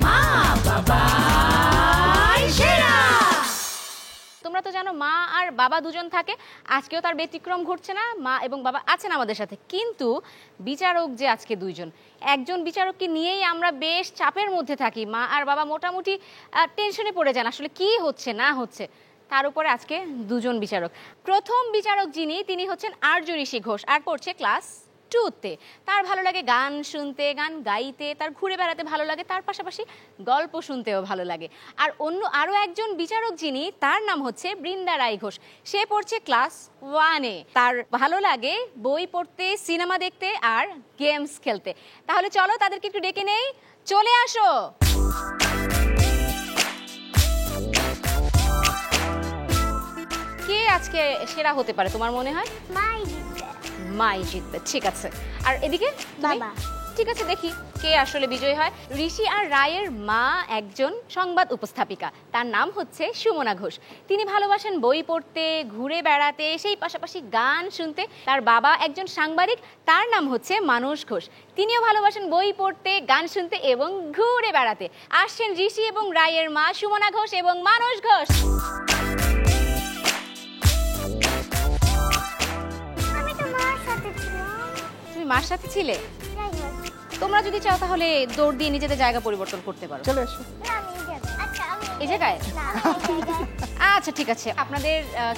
মা বাবাই সেরা। তোমরা তো জানো মা আর বাবা দুজন থাকে, আজকেও তার ব্যতিক্রম ঘটছে না, মা এবং বাবা আছেন আমাদের সাথে। কিন্তু বিচারক যে আজকে দুইজন, একজন বিচারককে নিয়েই আমরা বেশ চাপের মধ্যে থাকি। মা আর বাবা মোটামুটি টেনশনে পড়ে যান আসলে কি হচ্ছে না হচ্ছে। তার উপরে আজকে দুজন বিচারক। প্রথম বিচারক যিনি, তিনি হচ্ছেন আর্য ঋষি ঘোষ আর পড়ছে ক্লাস 2-তে। তার ভালো লাগে গান শুনতে, গান গাইতে, তার ঘুরে বেড়াতে ভালো লাগে, তার পাশাপাশি গল্প শুনতেও ভালো লাগে। আর আরও একজন বিচারক যিনি, তার নাম হচ্ছে বৃন্দা রায় ঘোষ। সে পড়ছে ক্লাস 1-এ। তার ভালো লাগে বই পড়তে, সিনেমা দেখতে আর গেমস খেলতে। তাহলে চলো তাদেরকে একটু ডেকে নেই, চলে আসো। কে আজকে সেরা হতে পারে তোমার মনে হয়? মাই জিতবে, ঠিক আছে। আর এদিকে বাবা। ঠিক আছে, দেখি কে আসলে বিজয়ী হয়। ঋষি আর রায়ের মা একজন সংবাদ উপস্থাপিকা, তার নাম হচ্ছে সুমনা ঘোষ। তিনি ভালোবাসেন বই পড়তে, ঘুরে বেড়াতে, সেই পাশাপাশি গান শুনতে। তার বাবা একজন সাংবাদিক, তার নাম হচ্ছে মানস ঘোষ। তিনিও ভালোবাসেন বই পড়তে, গান শুনতে এবং ঘুরে বেড়াতে। আসছেন ঋষি এবং রায়ের মা সুমনা ঘোষ এবং মানস ঘোষ। তুমি মার সাথে ছিলে? তোমরা যদি চাও তাহলে দৌড় দিয়ে নিজেদের জায়গা পরিবর্তন করতে পারো। চলে এসো। এই জায়গায়? আচ্ছা ঠিক আছে, আপনাদের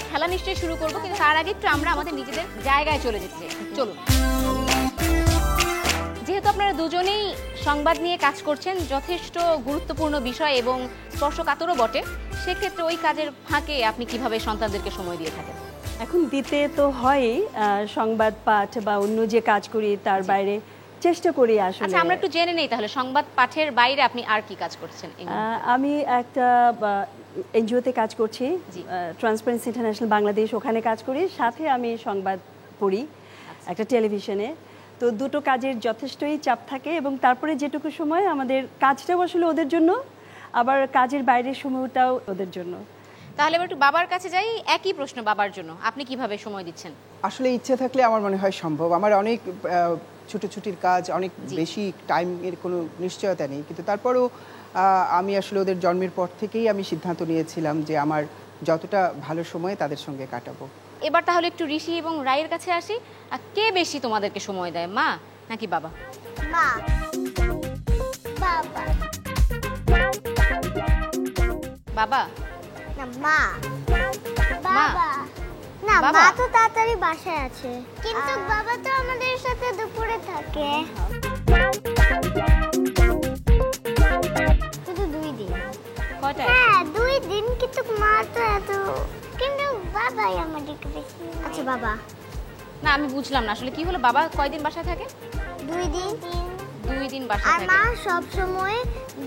খেলা নিশ্চয়ই শুরু করবো, কিন্তু তার আগে একটু আমরা আমাদের নিজেদের জায়গায় চলে যেতে চাই। চলুন। যেহেতু আপনারা দুজনেই সংবাদ নিয়ে কাজ করছেন, যথেষ্ট গুরুত্বপূর্ণ বিষয় এবং স্পর্শকাতরও বটে, সেক্ষেত্রে ওই কাজের ফাঁকে আপনি কিভাবে সন্তানদেরকে সময় দিয়ে থাকেন? এখন দিতে তো হয়ই, সংবাদ পাঠ বা অন্য যে কাজ করি তার বাইরে চেষ্টা করি আসলে। আচ্ছা, আমরা একটু জেনে নেই তাহলে সংবাদ পাঠের বাইরে আপনি আর কি কাজ করছেন? আমি একটা এনজিওতে কাজ করছি, ট্রান্সপারেন্সি ইন্টারন্যাশনাল বাংলাদেশ, ওখানে কাজ করি। সাথে আমি সংবাদ পড়ি একটা টেলিভিশনে। তো দুটো কাজের যথেষ্টই চাপ থাকে এবং তারপরে যেটুকু সময় আমাদের কাজটাও আসলে ওদের জন্য, আবার কাজের বাইরের সময়টাও ওদের জন্য। তাহলে এবার একটু বাবার কাছে যাই। একই প্রশ্ন বাবার জন্য, আপনি কিভাবে সময় দিচ্ছেন? আসলে ইচ্ছে থাকলে আমার মনে হয় সম্ভব। আমার অনেক ছুটির কাজ, অনেক বেশি টাইমের কোনো নিশ্চয়তা নেই, কিন্তু তারপরেও আমি আসলে ওদের জন্মের পর থেকেই আমি সিদ্ধান্ত নিয়েছিলাম যে আমার যতটা ভালো সময় তাদের সঙ্গে কাটাবো। এবার তাহলে একটু ঋষি এবং রায়ের কাছে আসি। কে বেশি তোমাদেরকে সময় দেয়, মা নাকি বাবা? মা। বাবা। বাবা না, মা। বাবা। না, মা তো তাড়াতাড়ি বাসায় আছে, কিন্তু বাবা তো আমাদের সাথে দুপুরে থাকে। শুধু 2 দিন। কয়টা? হ্যাঁ, 2 দিন, কিন্তু মা তো এত, কিন্তু বাবাই আমাদেরকে বেশি। আচ্ছা বাবা। না, আমি বুঝলাম না আসলে কি হলো। বাবা কয়দিন বাসায় থাকে? 2 দিন। 2 দিন বাসায় আর থাকে। মা সব সময়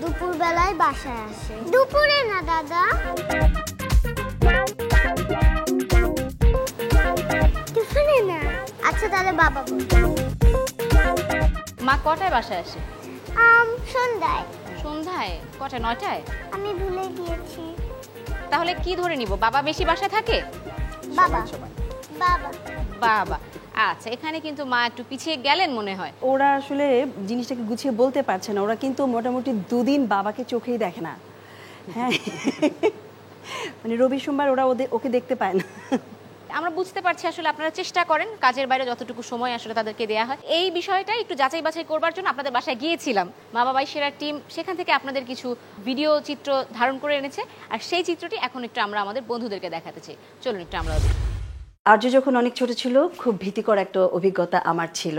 দুপুর বেলায় বাসায় আসে। দুপুরে না দাদা, দুপুরে না। আচ্ছা তাহলে বাবা বল। মা কটায় বাসায় আসে? সন্ধ্যায়। সন্ধ্যায়? কটায়? 9টায়? আমি ভুলে গিয়েছি। তাহলে কি ধরে নিব, বাবা বেশি বাসায় থাকে? বাবা। সময়। বাবা। বাবা। আচ্ছা, এখানে কিন্তু মা একটু পিছিয়ে গেলেন মনে হয়। ওরা আসলে জিনিসটাকে গুছিয়ে বলতে পারছে না। ওরা কিন্তু মোটামুটি 2 দিন বাবাকে চোখেই দেখে না। হ্যাঁ, মানে রবি সোমবার ওরা ওকে দেখতে পায় না। আমরা বুঝতে পারছি আসলে আপনারা চেষ্টা করেন কাজের বাইরে যতটুকু সময় আসলে তাদেরকে দেওয়া হয়। এই বিষয়টা একটু যাচাই বাছাই করবার জন্য আপনাদের বাসায় গিয়েছিলাম। মা বাবাই সেরা টিম সেখান থেকে আপনাদের কিছু ভিডিও চিত্র ধারণ করে এনেছে, আর সেই চিত্রটি এখন একটু আমরা আমাদের বন্ধুদেরকে দেখাতে চাই। চলুন একটু আমরা। আর্য যখন অনেক ছোট ছিল, খুব ভীতিকর একটা অভিজ্ঞতা আমার ছিল।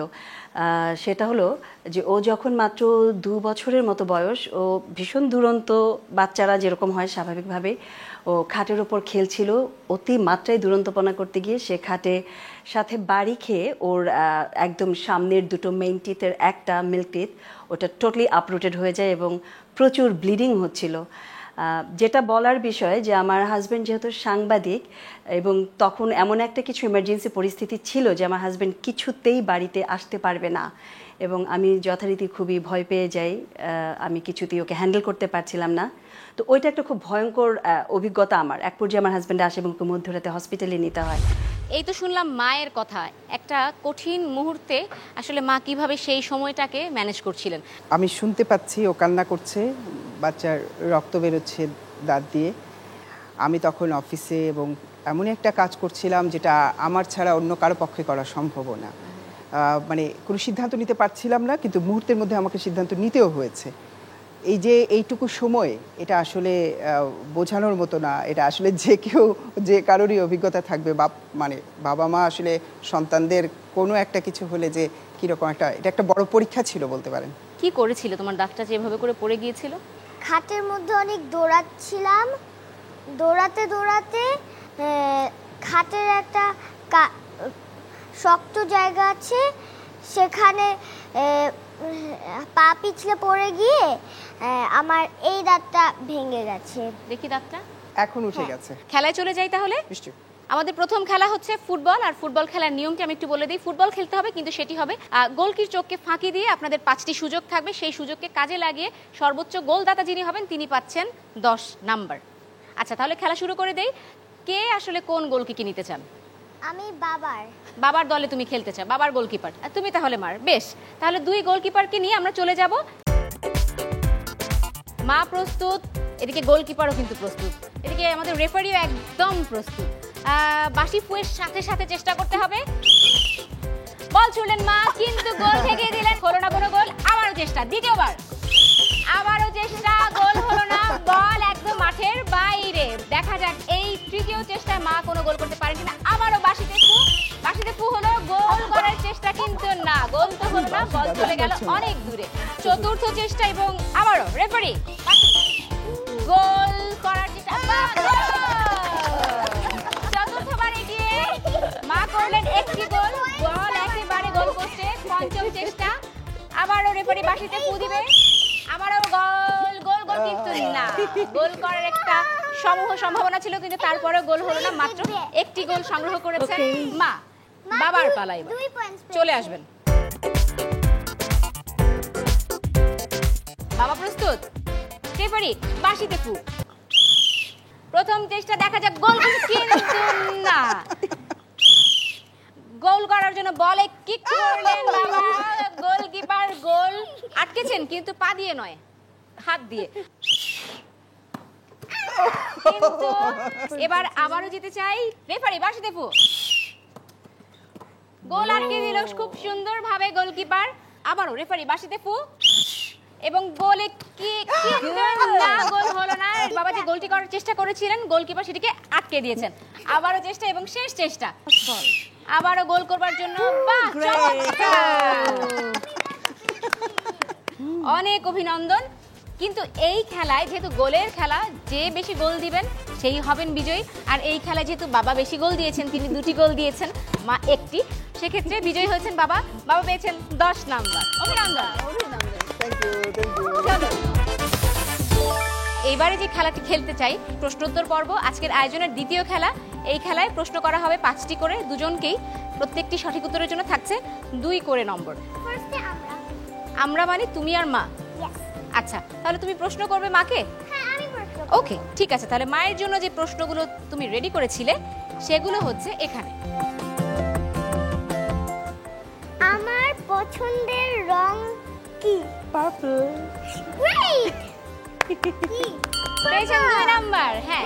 সেটা হলো যে ও যখন মাত্র 2 বছরের মতো বয়স, ও ভীষণ দুরন্ত বাচ্চারা যেরকম হয় স্বাভাবিকভাবে, ও খাটের ওপর খেলছিল। অতি মাত্রায় দুরন্তপনা করতে গিয়ে সে খাটে সাথে বাড়ি খেয়ে ওর একদম সামনের 2টো মেইন টিথের একটা মিল্ক টিথ, ওটা টোটালি আপরুটেড হয়ে যায় এবং প্রচুর ব্লিডিং হচ্ছিল। যেটা বলার বিষয় যে আমার হাজব্যান্ড যেহেতু সাংবাদিক এবং তখন এমন একটা কিছু এমার্জেন্সি পরিস্থিতি ছিল যে আমার হাজব্যান্ড কিছুতেই বাড়িতে আসতে পারবে না এবং আমি যথারীতি খুবই ভয় পেয়ে যাই। আমি কিছুতেই ওকে হ্যান্ডেল করতে পারছিলাম না। তো ওইটা একটা খুব ভয়ঙ্কর অভিজ্ঞতা আমার। এক পর্যায়ে আমার হাজব্যান্ড আসে এবং ওকে মধ্যরাতে হসপিটালে নিতে হয়। এই তো শুনলাম মায়ের কথা, একটা কঠিন মুহূর্তে আসলে মা কিভাবে সেই সময়টাকে ম্যানেজ করছিলেন। আমি শুনতে পাচ্ছি ও কান্না করছে, বাচ্চার রক্ত বেরোচ্ছে দাঁত দিয়ে। আমি তখন অফিসে এবং এমনই একটা কাজ করছিলাম যেটা আমার ছাড়া অন্য কারো পক্ষে করা সম্ভব না। মানে কোনো সিদ্ধান্ত নিতে পারছিলাম না, কিন্তু মুহূর্তের মধ্যে আমাকে সিদ্ধান্ত নিতেও হয়েছে। এই যে এইটুকু সময়, এটা আসলে বোঝানোর মতো না। এটা আসলে যে কেউ, যে কারোরই অভিজ্ঞতা থাকবে, মানে বাবা মা আসলে সন্তানদের কোনো একটা কিছু হলে যে কীরকম এটা একটা বড় পরীক্ষা ছিল বলতে পারেন। কি করেছিল তোমার দাঁতটা যেভাবে করে পড়ে গিয়েছিল? খাটের মধ্যে অনেক দৌড়াচ্ছিলাম, দৌড়াতে দৌড়াতে খাটের একটা শক্ত জায়গা আছে, সেখানে পা পিছলে পড়ে গিয়ে আমার এই দাঁতটা ভেঙে গেছে। দেখি দাঁতটা এখন উঠে গেছে। খেলায় চলে যাই তাহলে। নিশ্চয়ই। আমাদের প্রথম খেলা হচ্ছে ফুটবল, আর ফুটবল খেলার নিয়মটি আমি একটু বলে দিই। ফুটবল খেলতে হবে, কিন্তু সেটি হবে গোলকির চোখকে ফাঁকি দিয়ে। আপনাদের 5টি সুযোগ থাকবে, সেই সুযোগকে কাজে লাগিয়ে সর্বোচ্চ গোলদাতা যিনি হবেন তিনি পাচ্ছেন 10 নাম্বার। আচ্ছা, তাহলে খেলা শুরু করে দেই। কে আসলে কোন গোলকিকে নিতে চান? আমি বাবার দলে তুমি খেলতে চাও, বাবার গোলকিপার, আর তুমি তাহলে মার। বেশ, তাহলে 2 গোলকিপারকে নিয়ে আমরা চলে যাব। মা প্রস্তুত, এদিকে গোলকিপারও কিন্তু প্রস্তুত, এদিকে আমাদের রেফারিও একদম প্রস্তুত। বাঁশি ফুয়ের সাথে সাথে চেষ্টা করতে হবে। বল ছুড়লেন মা, কিন্তু গোল ঠেকিয়ে দিলেন, হলো না কোনো গোল। আবারও চেষ্টা, দ্বিতীয়বার, আবারও চেষ্টা, গোল হলো না, বল একদম মাঠের বাইরে। দেখা যাক এই তৃতীয় চেষ্টায় মা কোনো গোল করতে পারেন কিনা। আবারও বাঁশিতে ফু হলো, গোল করার চেষ্টা কিন্তু না, গোল তো হলো না, বল চলে গেল অনেক দূরে। চতুর্থ চেষ্টা এবং আবারও রেফারি, গোল করার চেষ্টা, চতুর্থবার এগিয়ে মা করলেন একটি গোল, বল একেবারে গোল করছে। পঞ্চম চেষ্টা, আবারও রেফারি বাঁশিতে ফু দিবে, আবারও গোল, গোল গোল কিন্তু না। গোল করার একটা সমূহ সম্ভাবনা ছিল, কিন্তু তারপরেও গোল হলো না, মাত্র একটি গোল সংগ্রহ করেছেন মা। বাবার পালা এবার, চলে আসবেন। বাবা প্রস্তুত, রেফারি বাঁশিতে ফু। প্রথম চেষ্টা, দেখা যাক গোল কিন্তু না। গোল করার জন্য বলে কিক করলেন বাবা, গোলকিপার গোল আটকেছেন, কিন্তু পা দিয়ে নয়, হাত দিয়ে। কিন্তু এবার আবারও যেতে চাই, রেফারি বাঁশিতে ফু। গোল আটকে দিল খুব সুন্দরভাবে গোলকিপার। আবারও রেফারি বাঁশিতে ফু, এবং গোলে কিন্তু না, গোল হলো না। বাবা যে গোলটি করার চেষ্টা করেছিলেন, গোলকিপার সেটিকে আটকে দিয়েছেন। আবারও চেষ্টা এবং শেষ চেষ্টা, আবারও গোল করবার জন্য। বাহ, অনেক অভিনন্দন। কিন্তু এই খেলায় যেহেতু গোলের খেলা, যে বেশি গোল দিবেন সেই হবেন বিজয়ী। আর এই খেলায় যেহেতু বাবা বেশি গোল দিয়েছেন, তিনি 2টি গোল দিয়েছেন, মা 1টি, সেক্ষেত্রে বিজয়ী হয়েছেন বাবা। বাবা পেয়েছেন 10 নাম্বার। অভিনন্দন। এইবারে যে খেলাটি খেলতে চাই, প্রশ্নোত্তর পর্ব, আজকের আয়োজনের দ্বিতীয় খেলা। এই খেলায় প্রশ্ন করা হবে 5টি করে, দুজনকেই। প্রত্যেকটি সঠিক উত্তরের জন্য থাকছে 2 করে নম্বর। আমরা মানে তুমি আর মা? আচ্ছা, তাহলে তুমি প্রশ্ন করবে মাকে? ওকে, ঠিক আছে। তাহলে মায়ের জন্য যে প্রশ্নগুলো তুমি রেডি করেছিলে সেগুলো হচ্ছে এখানে। আমার পছন্দের রং কি? পার্পল। গ্রেট। পেয়েছেন 2 নাম্বার। হ্যাঁ,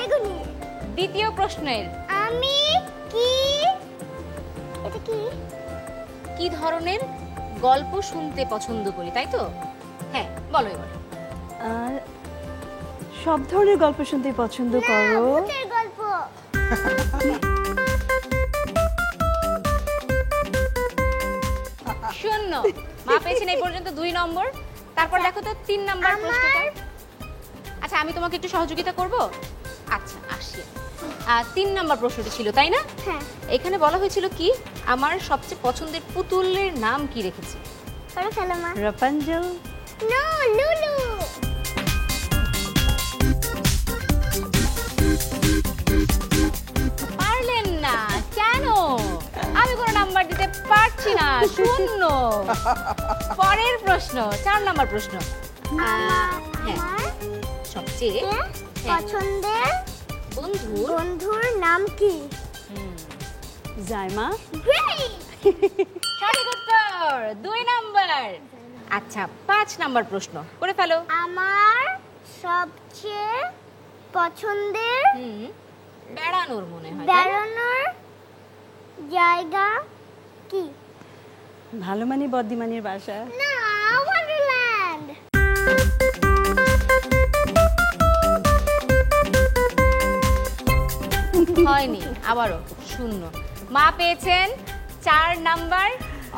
দ্বিতীয় প্রশ্নের, আমি কি, এটা কি, কি ধরনের গল্প শুনতে পছন্দ করি, তাই তো? হ্যাঁ, বলো এবার। সব ধরনের গল্প শুনতে পছন্দ করো। ভূতের গল্প। শূন্য। মা পেয়েছেন এই পর্যন্ত 2 নম্বর। তারপর দেখো তো 3 নাম্বার প্রশ্নটা। আচ্ছা, আমি তোমাকে একটু সহযোগিতা করব। আচ্ছা, আসি। 3 নাম্বার প্রশ্নটি ছিল, তাই না? হ্যাঁ। এখানে বলা হয়েছিল কি, আমার সবচেয়ে পছন্দের পুতুলের নাম কি রেখেছি? পড়ো খেলো মা। রাপাঞ্জেল। নো, লুলু। পারলেন না কেন? আমি কোনো নাম্বার দিতে পারছি না, শূন্য। পরের প্রশ্ন, 4 নাম্বার প্রশ্ন। হ্যাঁ, আমার সবচেয়ে পছন্দের বন্ধুর বন্ধুর নাম কি? জাইমা। Great! সঠিক উত্তর 2 নাম্বার। আচ্ছা 5 নাম্বার প্রশ্ন করে ফেলো। আমার সবচেয়ে পছন্দের বেড়ানোর মনে হয়, তাই না? বেড়ানোর জায়গা কি? ভালো মানি বদ্দিমানির বাসা। না, ওয়ান্ডারল্যান্ড। হয়নি, আবারও শূন্য। মা পেয়েছেন 4 নাম্বার,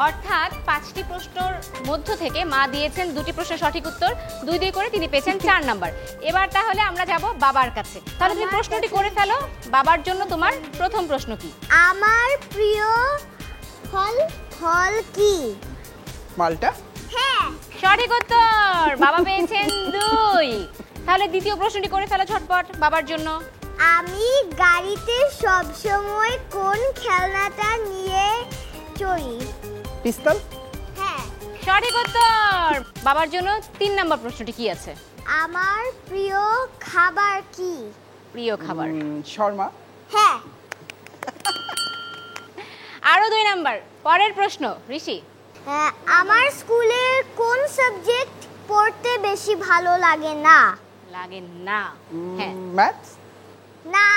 অর্থাৎ 5টি প্রশ্নের মধ্য থেকে মা দিয়েছেন 2টি প্রশ্নের সঠিক উত্তর, 2 করে তিনি পেয়েছেন 4 নাম্বার। এবার তাহলে আমরা যাব বাবার কাছে। তাহলে তুমি প্রশ্নটি করে ফেলো। বাবার জন্য তোমার প্রথম প্রশ্ন কি? আমার প্রিয় ফল কি? মালটা। হ্যাঁ। সঠিক উত্তর, বাবা পেয়েছেন 2। তাহলে দ্বিতীয় প্রশ্নটি করে ফেলো ঝটপট বাবার জন্য। আমি গাড়িতে সবসময় কোন খেলনাটা নিয়ে চড়ি? পিস্তল। হ্যাঁ। সঠিক উত্তর। বাবার জন্য 3 নাম্বার প্রশ্নটি কি আছে? আমার প্রিয় খাবার কি? প্রিয় খাবার। শর্মা। হ্যাঁ। আরো 2 নাম্বার। পরের প্রশ্ন ঋষি। আমার স্কুলের কোন সাবজেক্ট পড়তে বেশি ভালো লাগে না? লাগে না। হ্যাঁ, ম্যাথস। না,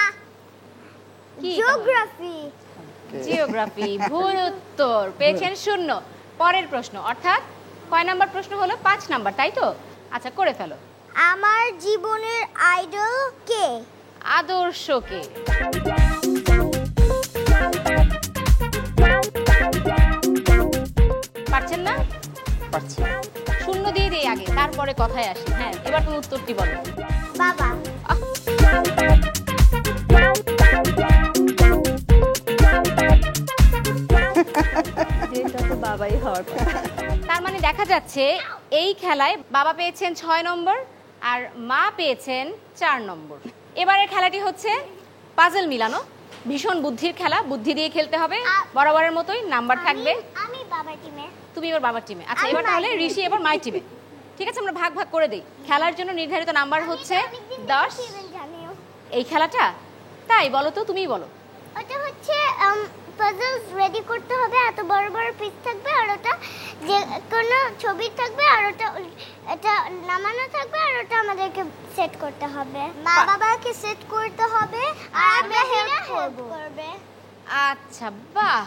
কি? জিওগ্রাফি। জিওগ্রাফি। ভুল উত্তর, পেয়েছেন 0। পরের প্রশ্ন, অর্থাৎ কয় নাম্বার প্রশ্ন হলো? 5 নাম্বার, তাই তো? আচ্ছা করে ফেলো। আমার জীবনের আইডল কে? আদর্শকে। পারছেন না? পারছি। 0 দিয়ে দিই আগে, তারপরে কথায় আসি। হ্যাঁ, এবার তুমি উত্তরটি বলো। বাবা। এটা তো বাবাই হওয়ার কথা। তার মানে দেখা যাচ্ছে এই খেলায় বাবা পেয়েছেন 6 নম্বর আর মা পেয়েছেন 4 নম্বর। এবারের খেলাটি হচ্ছে পাজল মিলানো। ভীষণ বুদ্ধির খেলা, বুদ্ধি দিয়ে খেলতে হবে। বরাবরের মতোই নাম্বার থাকবে। আমি বাবার টিমে। তুমি এবার বাবার টিমে। আচ্ছা, আমি এবার তাহলে মায়ের ঋষি এবার মায়ের টিমে। ঠিক আছে, আমরা ভাগ ভাগ করে দেই। খেলার জন্য নির্ধারিত নাম্বার হচ্ছে 10। এই খেলাটা তাই বলো তো, তুমিই বলো। ওটা হচ্ছে পাজলস রেডি করতে হবে, এত বড় বড় পিস থাকবে আর ওটা যে কোনো ছবি থাকবে আর ওটা এটা নামানো থাকবে আর ওটা আমাদেরকে সেট করতে হবে। মা বাবাকে সেট করতে হবে আর আমরা হেল্প করবে। আচ্ছা, বাহ,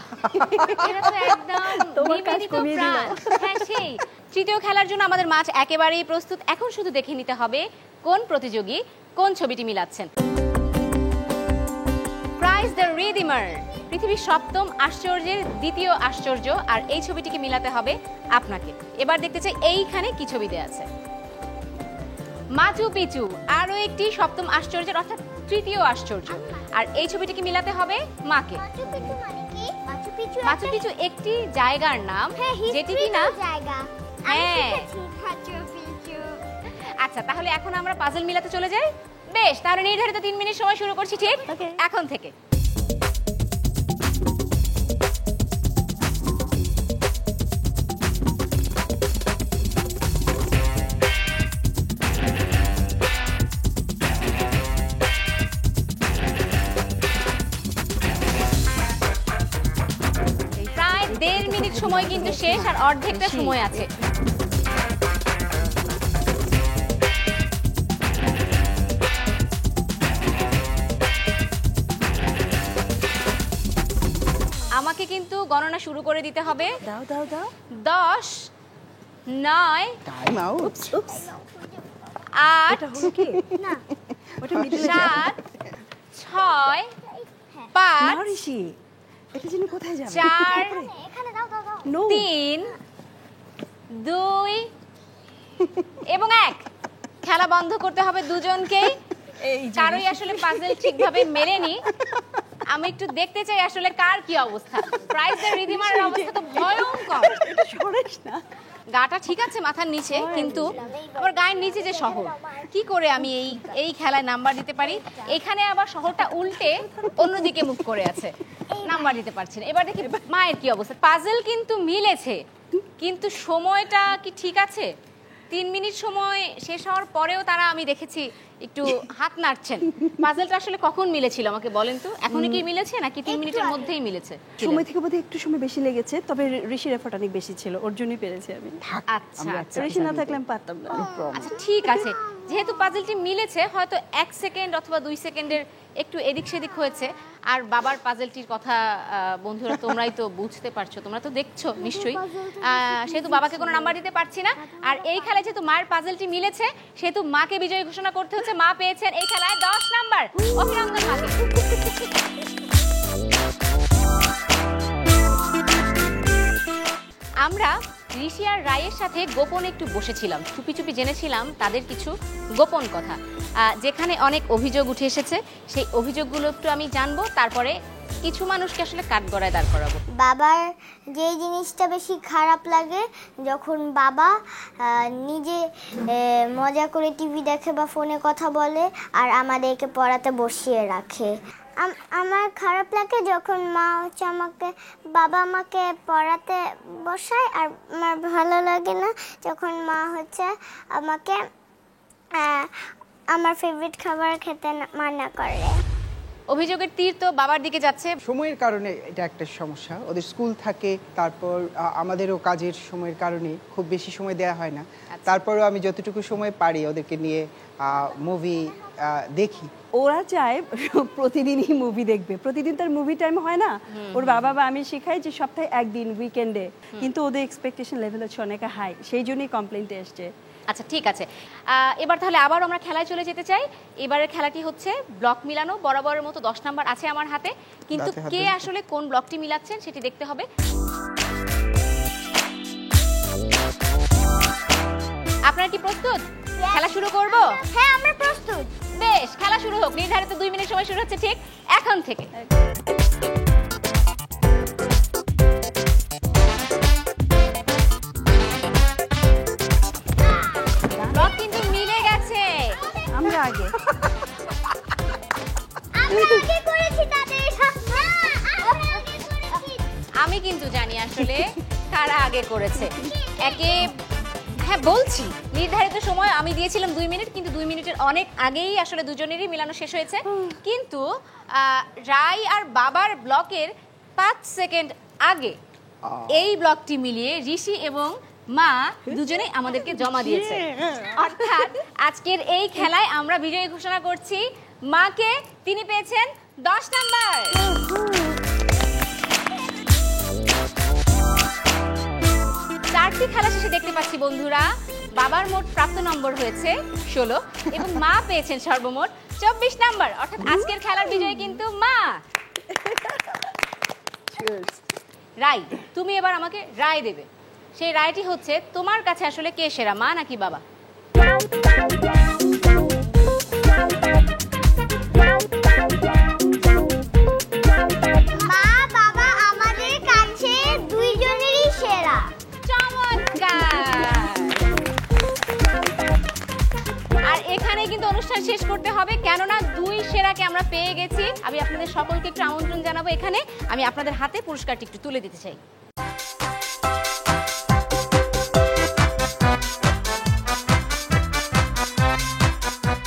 এটা তো একদম তোমার কাজ নিবেদিত কমিয়ে দিল। প্রাণ। হ্যাঁ, সেই তৃতীয় খেলার জন্য আমাদের মাছ একেবারেই প্রস্তুত। এখন শুধু দেখে নিতে হবে কোন প্রতিযোগী কোন ছবিটি মিলাচ্ছেন। প্রাইজ দ্য রিডিমার, পৃথিবীর 7ম আশ্চর্যের 2য় আশ্চর্য, আর এই ছবিটিকে মিলাতে হবে আপনাকে। এবার দেখতে চাই এইখানে কি ছবি দেয়া আছে। মাচু পিচু, আরো একটি 7ম আশ্চর্যের অর্থাৎ 3য় আশ্চর্য, আর এই ছবিটিকে মিলাতে হবে মাকে। মাচু পিচু মানে কি? মাচু পিচু মাচু পিচু একটি জায়গার নাম, যেটি কিনা জায়গা। হ্যাঁ। Machu Picchu. আচ্ছা, তাহলে এখন আমরা পাজল মিলাতে চলে যাই। বেশ, তাহলে নির্ধারিত 3 মিনিট সময় শুরু করছি ঠিক Okay. এখন থেকে। প্রায় 1.5 মিনিট সময় কিন্তু শেষ, আর অর্ধেকটা সময় আছে। আমাকে কিন্তু গণনা শুরু করে দিতে হবে। দাও দাও দাও। 10, 9, টাইম আউট। উপস, 8, এটা হলো কি? না, ওটা মিডলে যাও। 7, 6, না 5, ঋষি, এটা যেন কোথায় যাবে? 4, এখানে দাও দাও দাও। নো। 3, 2 এবং 1। খেলা বন্ধ করতে হবে দুজনকেই। এই যে কারোই আসলে পাজল ঠিকভাবে মেলেনি। আমি একটু দেখতে চাই আসলে কার কি অবস্থা। প্রাইজ দ্য রিডিমারের অবস্থা তো ভয়ঙ্কর। এটা সরাস না। গাটা ঠিক আছে মাথার নিচে, কিন্তু আবার গায়ের নিচে যে শহর, কি করে আমি এই খেলায় নাম্বার দিতে পারি? এখানে আবার শহরটা উল্টে অন্যদিকে মুখ করে আছে, নাম্বার দিতে পারছি না। এবার দেখি মায়ের কি অবস্থা। পাজল কিন্তু মিলেছে, কিন্তু সময়টা কি ঠিক আছে? 3 মিনিট সময় শেষ হওয়ার পরেও তারা আমি দেখেছি একটু হাত নাড়ছেন। পাজলটা আসলে কখন মিলেছিল আমাকে বলেন তো? এখনই কি মিলেছে নাকি 3 মিনিটের মধ্যেই মিলেছে? সময় থেকে বোধহয় একটু সময় বেশি লেগেছে, তবে ঋষির এফোর্ট অনেক বেশি ছিল, ওর জন্যই পেরেছি আমি। আচ্ছা আচ্ছা ঋষি না থাকলে আমি পারতাম না। আচ্ছা ঠিক আছে, যেহেতু পাজলটি মিলেছে হয়তো 1 সেকেন্ড অথবা 2 সেকেন্ডের একটু এদিক সেদিক হয়েছে। আর বাবার পাজলটির কথা বন্ধুরা তোমরাই তো বুঝতে পারছো, তোমরা তো দেখছো নিশ্চয়ই। সেহেতু বাবাকে কোনো নাম্বার দিতে পারছি না। আর এই খেলায় যেহেতু মায়ের পাজলটি মিলেছে সেহেতু মাকে বিজয়ী ঘোষণা করতে হচ্ছে। মা পেয়েছেন এই খেলায় 10 নাম্বার। অভিনন্দন মাকে। আমরা ঋষি আর রায়ের সাথে গোপনে একটু বসেছিলাম, চুপি চুপি জেনেছিলাম তাদের কিছু গোপন কথা, যেখানে অনেক অভিযোগ উঠে এসেছে। সেই অভিযোগগুলো একটু আমি জানবো, তারপরে কিছু মানুষকে আসলে কাঠগড়ায় দাঁড় করাবো। বাবার যে জিনিসটা বেশি খারাপ লাগে যখন বাবা নিজে মজা করে টিভি দেখে বা ফোনে কথা বলে আর আমাদেরকে পড়াতে বসিয়ে রাখে। আমার খারাপ লাগে যখন বাবা আমাকে পড়াতে বসায়, আর আমার ভালো লাগে না যখন মা আমাকে আমার ফেভারিট খাবার খেতে মানা করে। অভিযোগের তীর তো বাবার দিকে যাচ্ছে। সময়ের কারণে এটা একটা সমস্যা, ওদের স্কুল থাকে, তারপর আমাদেরও কাজের সময়ের কারণে খুব বেশি সময় দেওয়া হয় না। তারপরও আমি যতটুকু সময় পারি ওদেরকে নিয়ে মুভি দেখি। ওরা চায় প্রতিদিনই মুভি দেখবে, প্রতিদিন তার মুভি টাইম হয় না। ওর বাবা বা আমি শিখাই যে সপ্তাহে একদিন উইকেন্ডে, কিন্তু ওদের এক্সপেকটেশন লেভেল হচ্ছে অনেক হাই, সেই জন্যই কমপ্লেইনটা এসছে। আচ্ছা ঠিক আছে, এবার তাহলে আবার আমরা খেলায় চলে যেতে চাই। এবারের খেলাটি হচ্ছে ব্লক মিলানো। বরাবরের মতো 10 নাম্বার আছে আমার হাতে, কিন্তু কে আসলে কোন ব্লকটি মিলাচ্ছেন সেটি দেখতে হবে। আপনারা কি প্রস্তুত? খেলা শুরু করব? হ্যাঁ আমরা প্রস্তুত। বেশ, খেলা শুরু হোক। নির্ধারিত 2 মিনিট সময় শুরু হচ্ছে ঠিক এখন থেকে। ব্লক কিন্তু মিলে গেছে। আমরা আগে আমি কিন্তু জানি আসলে কারা আগে করেছে। হ্যাঁ বলছি, নির্ধারিত সময় আমি দিয়েছিলাম 2 মিনিট, কিন্তু 2 মিনিটের অনেক আগেই আসলে দুজনেরই মিলানো শেষ হয়েছে। কিন্তু রাই আর বাবার ব্লকের 5 সেকেন্ড আগে এই ব্লকটি মিলিয়ে ঋষি এবং মা দুজনেই আমাদেরকে জমা দিয়েছে। অর্থাৎ আজকের এই খেলায় আমরা বিজয়ী ঘোষণা করছি মাকে। তিনি পেয়েছেন 10 নাম্বার। চারটি খেলা শেষে দেখতে পাচ্ছি বন্ধুরা বাবার মোট প্রাপ্ত নম্বর হয়েছে 16 এবং মা পেয়েছেন সর্বমোট 24 নাম্বার। অর্থাৎ আজকের খেলার বিজয়ী কিন্তু মা। রাই, তুমি এবার আমাকে রায় দেবে। সেই রায়টি হচ্ছে তোমার কাছে আসলে কে সেরা, মা নাকি বাবা? মা বাবা আমাদের কাছে দুইজনেরই সেরা। চমৎকার। আর এখানে কিন্তু অনুষ্ঠান শেষ করতে হবে, কেননা 2 সেরাকে আমরা পেয়ে গেছি। আমি আপনাদের সকলকে একটু আমন্ত্রণ জানাবো এখানে। আমি আপনাদের হাতে পুরস্কারটি একটু তুলে দিতে চাই।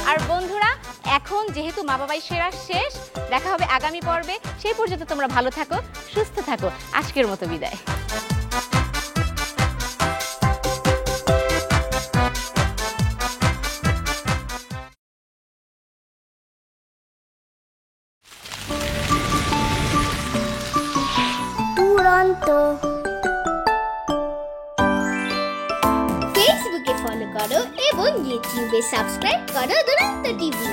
আর বন্ধুরা, এখন যেহেতু মা বাবাই সেরা শেষ, দেখা হবে আগামী পর্বে। সেই পর্যন্ত তোমরা ভালো থাকো, সুস্থ থাকো। আজকের মতো বিদায়। ফেসবুকে ফলো করো এবং ইউটিউবে সাবস্ক্রাইব করো দুরন্ত টিভি।